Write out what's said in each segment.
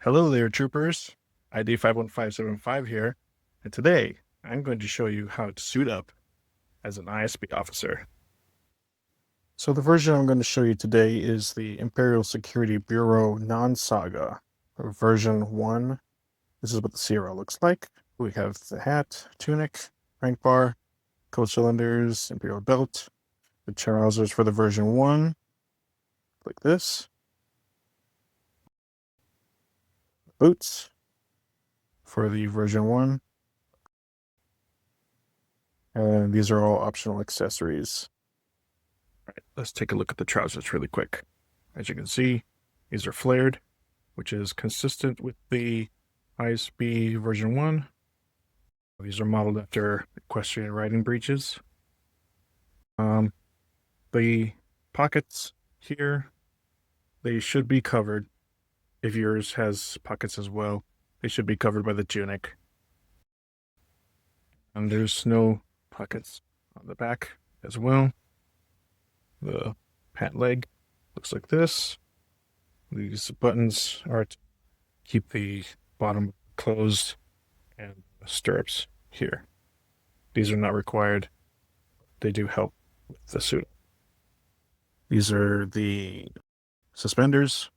Hello there, troopers. ID 51575 here, and today I'm going to show you how to suit up as an ISB officer. So the version I'm going to show you today is the Imperial Security Bureau Non-Saga, version 1. This is what the CRL looks like. We have the hat, tunic, rank bar, coat cylinders, imperial belt, the trousers for the version 1, like this, boots for the version 1, and these are all optional accessories. All right, let's take a look at the trousers really quick. As you can see, these are flared, which is consistent with the ISB version 1. These are modeled after equestrian riding breeches. The pockets here, they should be covered. If yours has pockets as well, they should be covered by the tunic. And there's no pockets on the back as well. The pant leg looks like this. These buttons are to keep the bottom closed, and the stirrups here. These are not required. They do help with the suit. These are the suspenders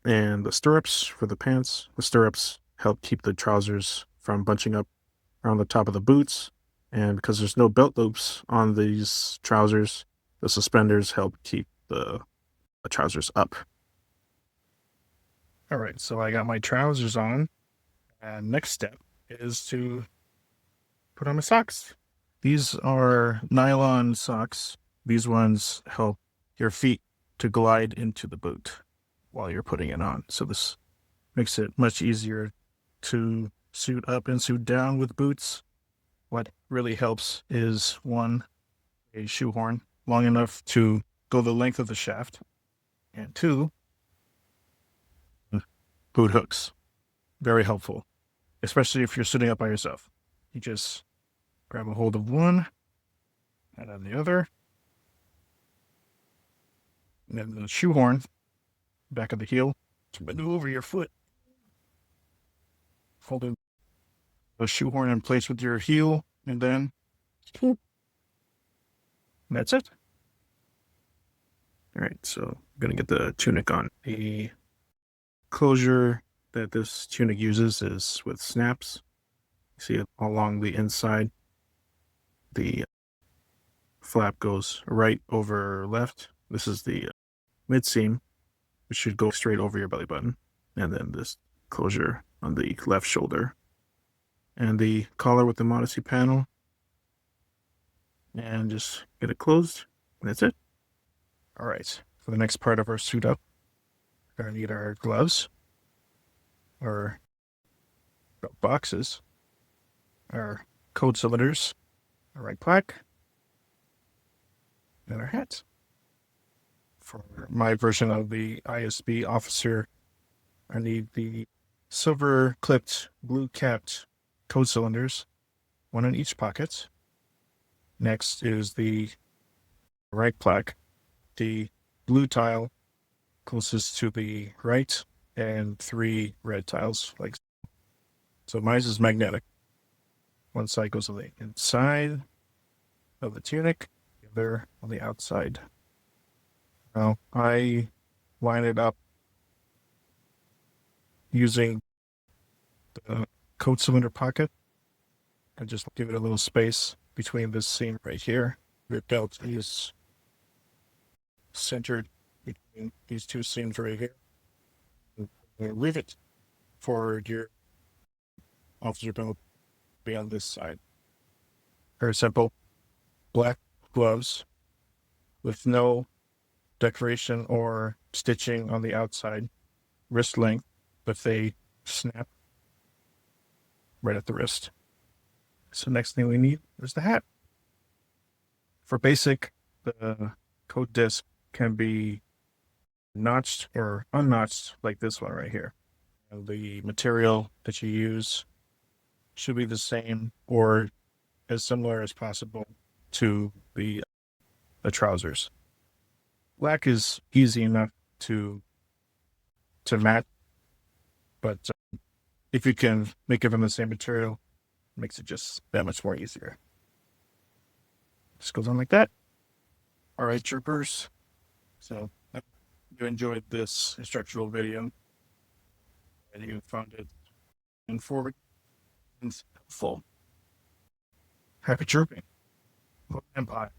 and the stirrups for the pants. The stirrups help keep the trousers from bunching up around the top of the boots. And because there's no belt loops on these trousers, the suspenders help keep the trousers up. All right, so I got my trousers on, and next step is to put on my socks. These are nylon socks. These ones help your feet to glide into the boot while you're putting it on. So this makes it much easier to suit up and suit down with boots. What really helps is, one, a shoehorn long enough to go the length of the shaft, and two, boot hooks. Very helpful, especially if you're sitting up by yourself. You just grab a hold of one and then the other, and then the shoehorn, back of the heel, to maneuver your foot. Holding the shoehorn in place with your heel, and then that's it. All right, so I'm going to get the tunic on. The closure that this tunic uses is with snaps. You see it along the inside. The flap goes right over left. This is the mid seam, which should go straight over your belly button. And then this closure on the left shoulder. And the collar with the modesty panel. And just get it closed. And that's it. All right, for the next part of our suit up, we're going to need our gloves, our boxes, our coat cylinders, our right plaque, and our hats. For my version of the ISB officer, I need the silver clipped, blue capped coat cylinders, one in each pocket. Next is the right plaque, the blue tile closest to the right, and 3 red tiles. So mine is magnetic. One side goes on the inside of the tunic, the other on the outside. Now I line it up using the coat cylinder pocket and just give it a little space between this seam right here. Your belt is centered between these two seams right here. And leave it for your officer belt to be on this side. Very simple. Black gloves with no decoration or stitching on the outside. Wrist length, but they snap right at the wrist. So next thing we need is the hat. For basic, the coat disc can be notched or unnotched like this one right here. And the material that you use should be the same or as similar as possible to the trousers. Black is easy enough to match. But if you can make it from the same material, it makes it just that much more easier. Just goes on like that. All right, troopers. So I hope you enjoyed this instructional video and you found it informative and helpful. Happy trooping. Empire.